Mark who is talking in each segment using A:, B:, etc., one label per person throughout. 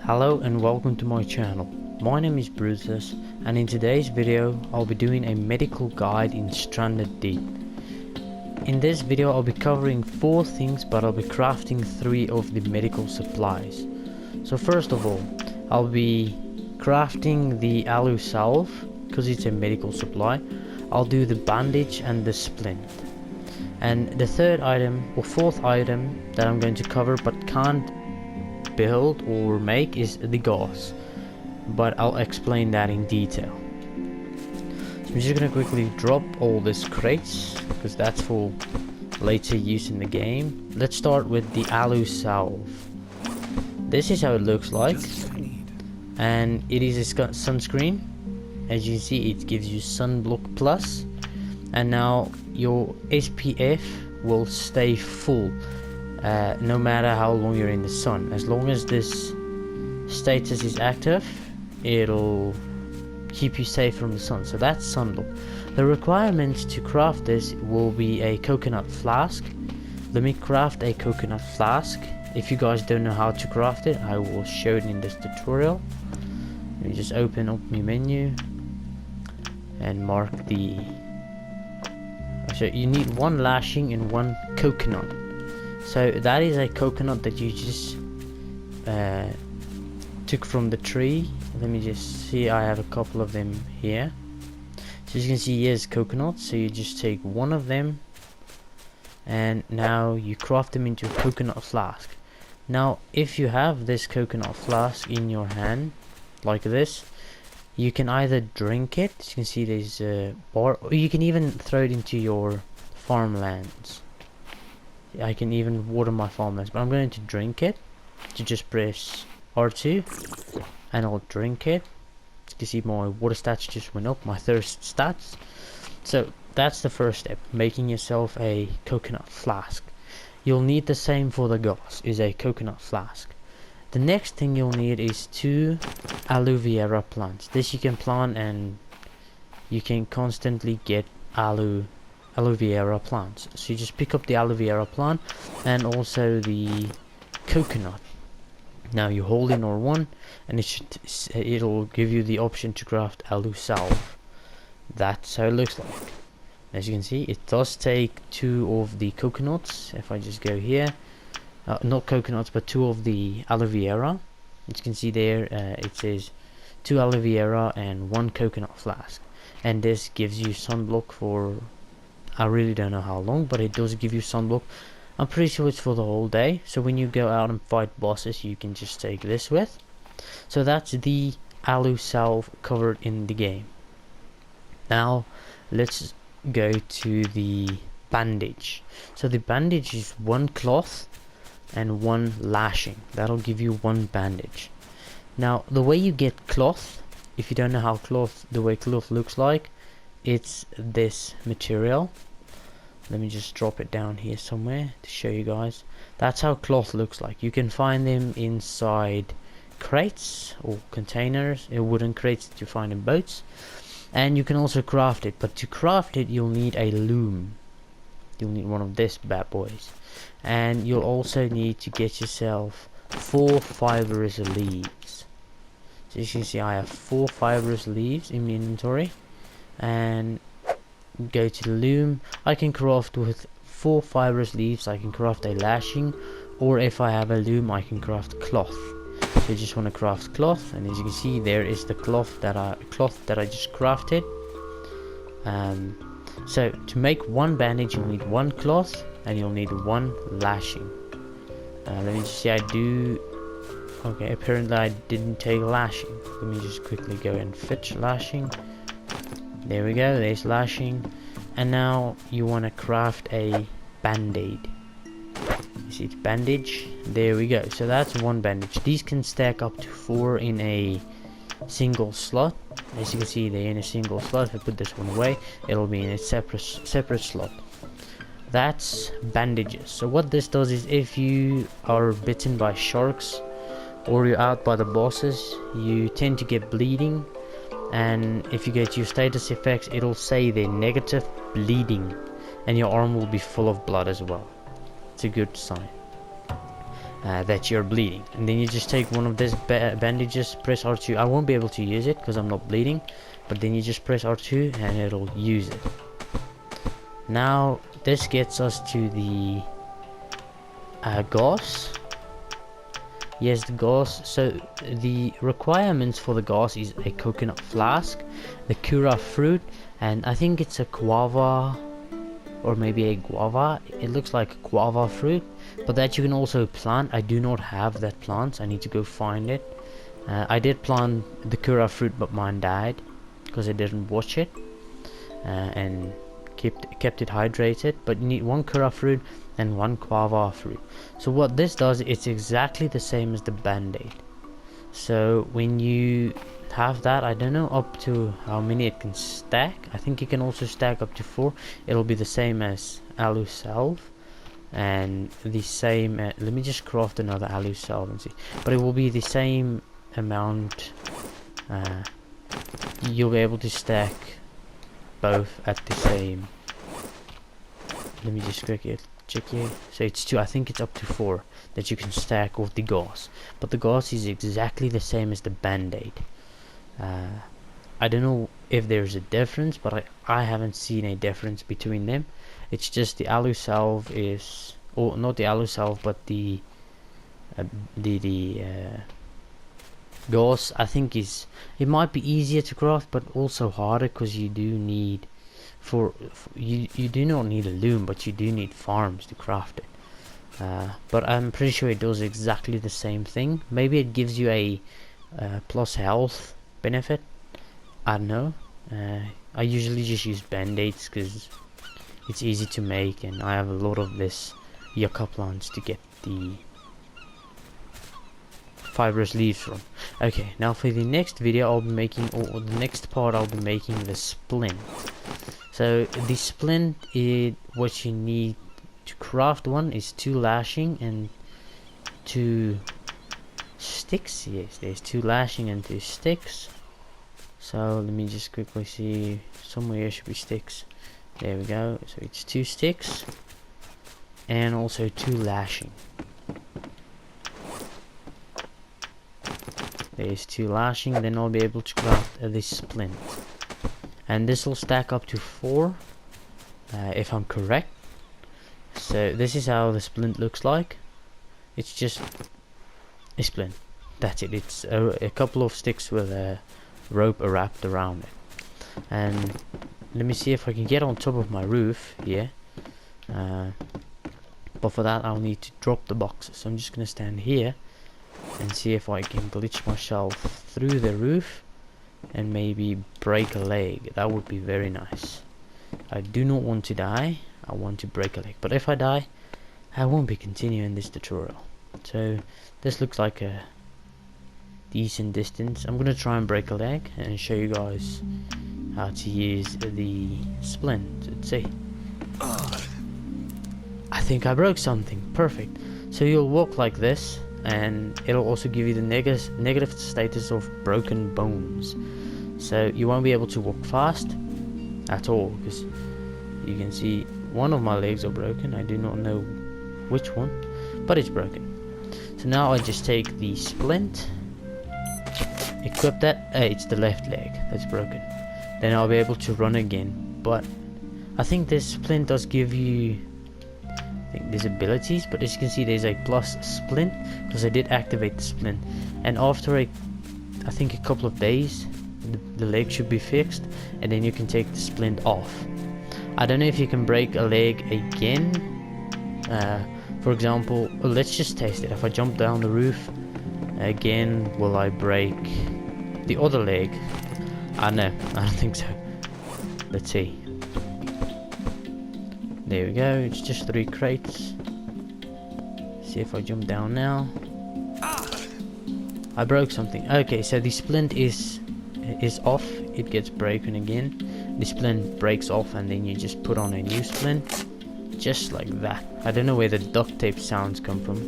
A: Hello and welcome to my channel. My name is Brutus, and in today's video I'll be doing a medical guide in Stranded Deep. In this video I'll be covering 4 things, but I'll be crafting 3 of the medical supplies. So first of all, I'll be crafting the aloe salve because it's a medical supply. I'll do the bandage and the splint. And the third item or fourth item that I'm going to cover but can't build or make is the gauze, but I'll explain that in detail. So I'm just gonna quickly drop all these crates because that's for later use in the game. Let's start with the aloe salve. This is how it looks like, and it is a sunscreen. As you see, it gives you sunblock plus, and now your SPF will stay full no matter how long you're in the sun. As long as this status is active, it'll keep you safe from the sun. So that's sunblock. The requirements to craft this will be a coconut flask. Let me craft a coconut flask. If you guys don't know how to craft it, I will show it in this tutorial. Let me just open up my menu and mark the... So you need 1 lashing and 1 coconut. So that is a coconut that you just took from the tree. Let me just see, I have a couple of them here. So you can see here's coconut, so you just take 1 of them and now you craft them into a coconut flask. Now if you have this coconut flask in your hand like this, you can either drink it, as you can see there's a bar, or you can even throw it into your farmlands. I can even water my farmlands, but I'm going to drink it. To just press R2 and I'll drink it. As you can see, my water stats just went up, my thirst stats. So that's the first step, making yourself a coconut flask. You'll need the same for the gauze, is a coconut flask. The next thing you'll need is 2 aloe vera plants. This you can plant and you can constantly get aloe vera plants. So you just pick up the aloe vera plant and also the coconut. Now you hold in R1 and it'll give you the option to craft aloe salve. That's how it looks like. As you can see, it does take 2 of the coconuts. If I just go here, not coconuts but 2 of the aloe vera. As you can see there, it says 2 aloe vera and 1 coconut flask, and this gives you sunblock for, I really don't know how long, but it does give you sunblock. I'm pretty sure it's for the whole day, so when you go out and fight bosses you can just take this with. So that's the aloe salve covered in the game. Now let's go to the bandage. So the bandage is 1 cloth and 1 lashing. That'll give you 1 bandage. Now the way you get cloth, if you don't know how the way cloth looks like, it's this material. Let me just drop it down here somewhere to show you guys. That's how cloth looks like. You can find them inside crates or containers, wooden crates that you find in boats, and you can also craft it. But to craft it you'll need a loom. You'll need one of this bad boys, and you'll also need to get yourself 4 fibrous leaves. So you can see I have 4 fibrous leaves in my inventory, and go to the loom. I can craft with 4 fibrous leaves. I can craft a lashing, or if I have a loom I can craft cloth. So you just want to craft cloth, and as you can see there is the cloth that I just crafted. So to make 1 bandage you'll need 1 cloth and you'll need 1 lashing. Let me just see, I do, okay, apparently I didn't take lashing. Let me just quickly go and fetch lashing. There we go, there's lashing. And now you want to craft a band-aid. You see it's bandage, there we go. So that's 1 bandage. These can stack up to 4 in a single slot. As you can see, they're in a single slot. If I put this one away, it'll be in a separate slot. That's bandages. So what this does is, if you are bitten by sharks or you're out by the bosses, you tend to get bleeding, and if you go to your status effects it'll say the negative bleeding, and your arm will be full of blood as well. It's a good sign. that you're bleeding, and then you just take one of these bandages, press R2. I won't be able to use it because I'm not bleeding, but then you just press R2 and it'll use it. Now this gets us to the gauze. Yes, the gauze. So the requirements for the gauze is a coconut flask, the kura fruit, and I think it's a guava or maybe a guava. It looks like a guava fruit, but that you can also plant. I do not have that plant. I need to go find it. I did plant the kura fruit, but mine died because I didn't watch it and kept it hydrated. But you need one kura fruit and one guava fruit. So what this does, it's exactly the same as the band-aid. So when you have that, I don't know up to how many it can stack. I think it can also stack up to 4. It'll be the same as aloe salve, and the same let me just craft another aloe salve and see, but it will be the same amount. You'll be able to stack both at the same. Let me just quickly check here. So it's 2. I think it's up to 4 that you can stack with the gauze, but the gauze is exactly the same as the band-aid. I don't know if there's a difference, but I haven't seen a difference between them. It's just the aloe salve is, or not the aloe salve, but the gauze, I think it might be easier to craft, but also harder, because you do need you do not need a loom, but you do need farms to craft it. But I'm pretty sure it does exactly the same thing. Maybe it gives you a plus health benefit. I don't know. I usually just use band-aids because it's easy to make, and I have a lot of this yucca plants to get the fibrous leaves from. Okay, now for the next video I'll be making, or the next part I'll be making the splint. So the splint, what you need to craft one is 2 lashing and 2 sticks. Yes, there's 2 lashing and 2 sticks. So let me just quickly see, somewhere here should be sticks. There we go. So it's 2 sticks and also 2 lashing. There's 2 lashing, then I'll be able to craft this splint, and this will stack up to 4 if I'm correct. So this is how the splint looks like. It's just a splint, that's it. It's a couple of sticks with a rope wrapped around it. And let me see if I can get on top of my roof here, but for that I'll need to drop the boxes. So I'm just gonna stand here and see if I can glitch myself through the roof and maybe break a leg. That would be very nice. I do not want to die, I want to break a leg, but if I die I won't be continuing this tutorial. So this looks like a decent distance. I'm gonna try and break a leg and show you guys how to use the splint. Let's see. I think I broke something. Perfect. So you'll walk like this, and it'll also give you the negative status of broken bones. So you won't be able to walk fast at all, because you can see one of my legs are broken. I do not know which one, but it's broken. So now I just take the splint, equip that. It's the left leg that's broken. Then I'll be able to run again. But I think this splint does give you, I think, these abilities, but as you can see there's a plus splint because I did activate the splint, and after I think a couple of days the leg should be fixed, and then you can take the splint off. I don't know if you can break a leg again. For example, let's just test it. If I jump down the roof again, will I break the other leg? No, I don't think so. Let's see. There we go, it's just 3 crates. See if I jump down now. I broke something. Okay, so the splint is off. It gets broken again. The splint breaks off, and then you just put on a new splint. Just like that. I don't know where the duct tape sounds come from.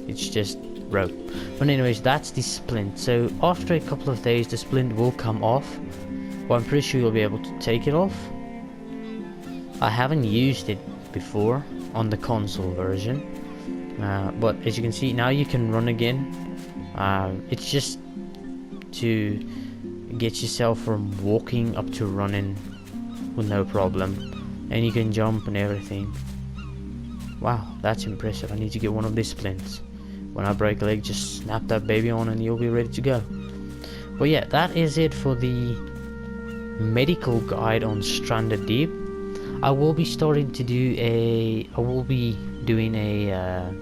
A: It's just rope. But anyways, that's the splint. So after a couple of days the splint will come off. Well, I'm pretty sure you'll be able to take it off. I haven't used it before on the console version, but as you can see now, you can run again. It's just to get yourself from walking up to running with no problem, and you can jump and everything. Wow, that's impressive. I need to get one of these splints. When I break a leg, just snap that baby on and you'll be ready to go. But yeah, that is it for the medical guide on Stranded Deep. I will be doing a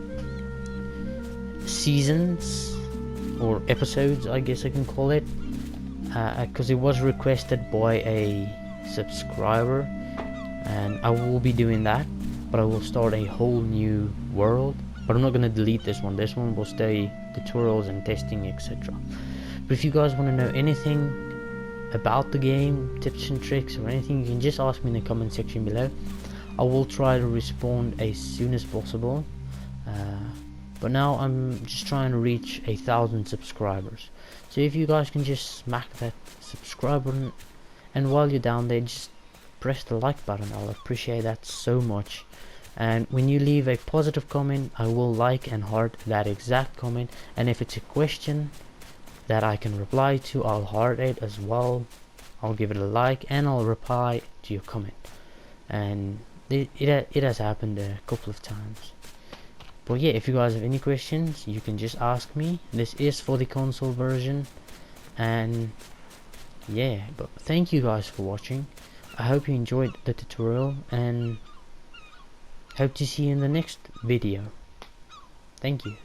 A: seasons or episodes, I guess I can call it, because it was requested by a subscriber, and I will be doing that. But I will start a whole new world, but I'm not going to delete this one. This one will stay tutorials and testing, etc. But if you guys want to know anything about the game, tips and tricks or anything, you can just ask me in the comment section below. I will try to respond as soon as possible. But now I'm just trying to reach 1,000 subscribers. So if you guys can just smack that subscribe button, and while you're down there, just press the like button. I'll appreciate that so much. And when you leave a positive comment, I will like and heart that exact comment. And if it's a question that I can reply to, I'll heart it as well. I'll give it a like and I'll reply to your comment. And it has happened a couple of times. But yeah, if you guys have any questions, you can just ask me. This is for the console version. And yeah, but thank you guys for watching. I hope you enjoyed the tutorial, and hope to see you in the next video. Thank you.